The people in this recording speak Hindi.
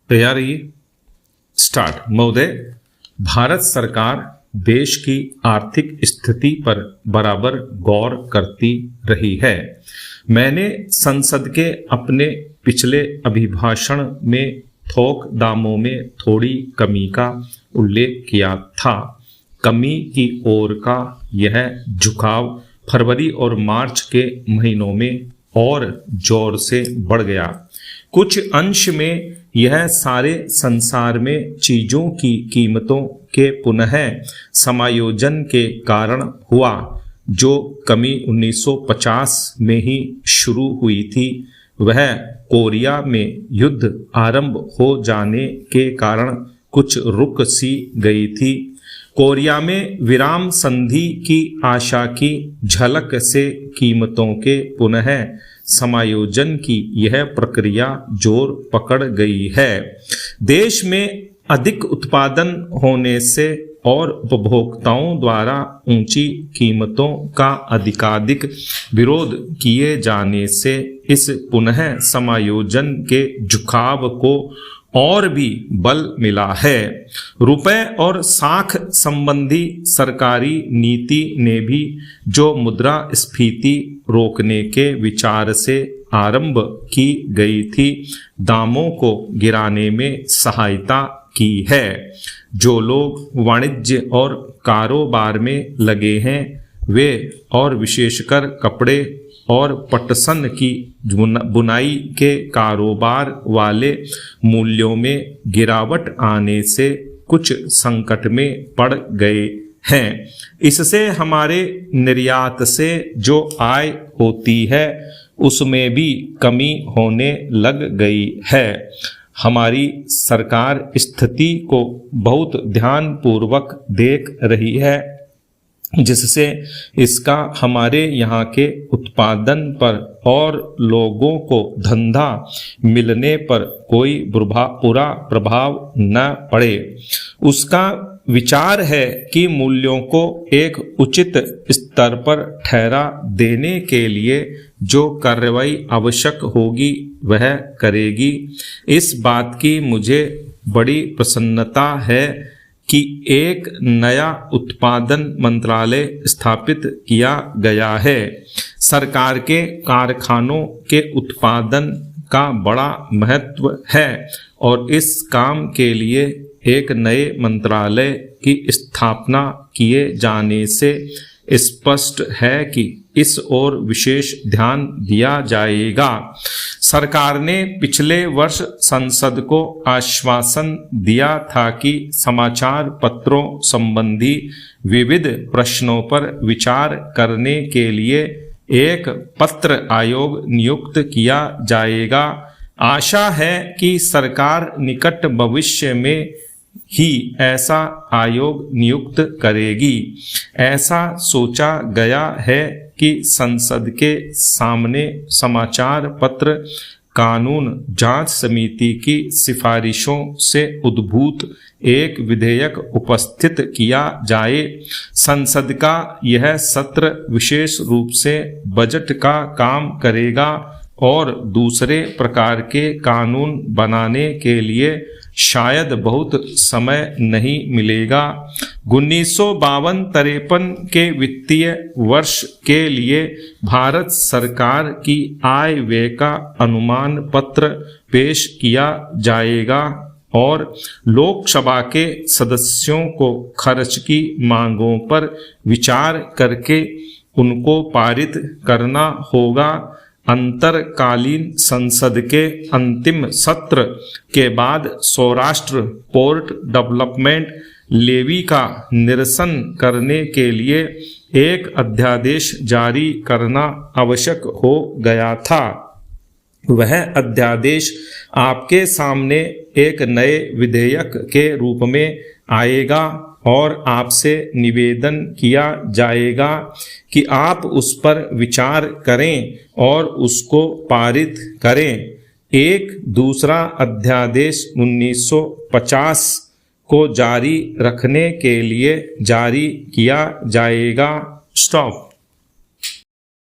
तैयारी स्टार्ट। महोदय, भारत सरकार देश की आर्थिक स्थिति पर बराबर गौर करती रही है। मैंने संसद के अपने पिछले अभिभाषण में थोक दामों में थोड़ी कमी का उल्लेख किया था। कमी की ओर का यह झुकाव फरवरी और मार्च के महीनों में और जोर से बढ़ गया। कुछ अंश में यह सारे संसार में चीजों की कीमतों के पुनः समायोजन के कारण हुआ। जो कमी 1950 में ही शुरू हुई थी, वह कोरिया में युद्ध आरंभ हो जाने के कारण कुछ रुक सी गई थी। कोरिया में विराम संधि की आशा की झलक से कीमतों के पुनः समायोजन की यह प्रक्रिया जोर पकड़ गई है। देश में अधिक उत्पादन होने से और उपभोक्ताओं द्वारा ऊंची कीमतों का अधिकाधिक विरोध किए जाने से इस पुनः समायोजन के झुकाव को और भी बल मिला है। रुपए और साख संबंधी सरकारी नीति ने भी, जो मुद्रास्फीति रोकने के विचार से आरंभ की गई थी, दामों को गिराने में सहायता की है। जो लोग वाणिज्य और कारोबार में लगे हैं, वे और विशेषकर कपड़े और पटसन की बुनाई के कारोबार वाले मूल्यों में गिरावट आने से कुछ संकट में पड़ गए हैं। इससे हमारे निर्यात से जो आय होती है, उसमें भी कमी होने लग गई है। हमारी सरकार स्थिति को बहुत ध्यानपूर्वक देख रही है, जिससे इसका हमारे यहाँ के उत्पादन पर और लोगों को धंधा मिलने पर कोई बुरा प्रभाव न पड़े। उसका विचार है कि मूल्यों को एक उचित स्तर पर ठहरा देने के लिए जो कार्रवाई आवश्यक होगी वह करेगी। इस बात की मुझे बड़ी प्रसन्नता है कि एक नया उत्पादन मंत्रालय स्थापित किया गया है। सरकार के कारखानों के उत्पादन का बड़ा महत्व है और इस काम के लिए एक नए मंत्रालय की स्थापना किए जाने से स्पष्ट है कि इस ओर विशेष ध्यान दिया जाएगा। सरकार ने पिछले वर्ष संसद को आश्वासन दिया था कि समाचार पत्रों संबंधी विविध प्रश्नों पर विचार करने के लिए एक पत्र आयोग नियुक्त किया जाएगा। आशा है कि सरकार निकट भविष्य में ही ऐसा आयोग नियुक्त करेगी। ऐसा सोचा गया है कि संसद के सामने समाचार पत्र कानून जांच समिति की सिफारिशों से उद्भूत एक विधेयक उपस्थित किया जाए। संसद का यह सत्र विशेष रूप से बजट का काम करेगा और दूसरे प्रकार के कानून बनाने के लिए शायद बहुत समय नहीं मिलेगा। 1952-53 के वित्तीय वर्ष के लिए भारत सरकार की आय व्यय का अनुमान पत्र पेश किया जाएगा और लोकसभा के सदस्यों को खर्च की मांगों पर विचार करके उनको पारित करना होगा। अंतरकालीन संसद के अंतिम सत्र के बाद सौराष्ट्र पोर्ट डेवलपमेंट लेवी का निरसन करने के लिए एक अध्यादेश जारी करना आवश्यक हो गया था। वह अध्यादेश आपके सामने एक नए विधेयक के रूप में आएगा और आपसे निवेदन किया जाएगा कि आप उस पर विचार करें और उसको पारित करें। एक दूसरा अध्यादेश 1950 को जारी रखने के लिए जारी किया जाएगा। स्टॉप।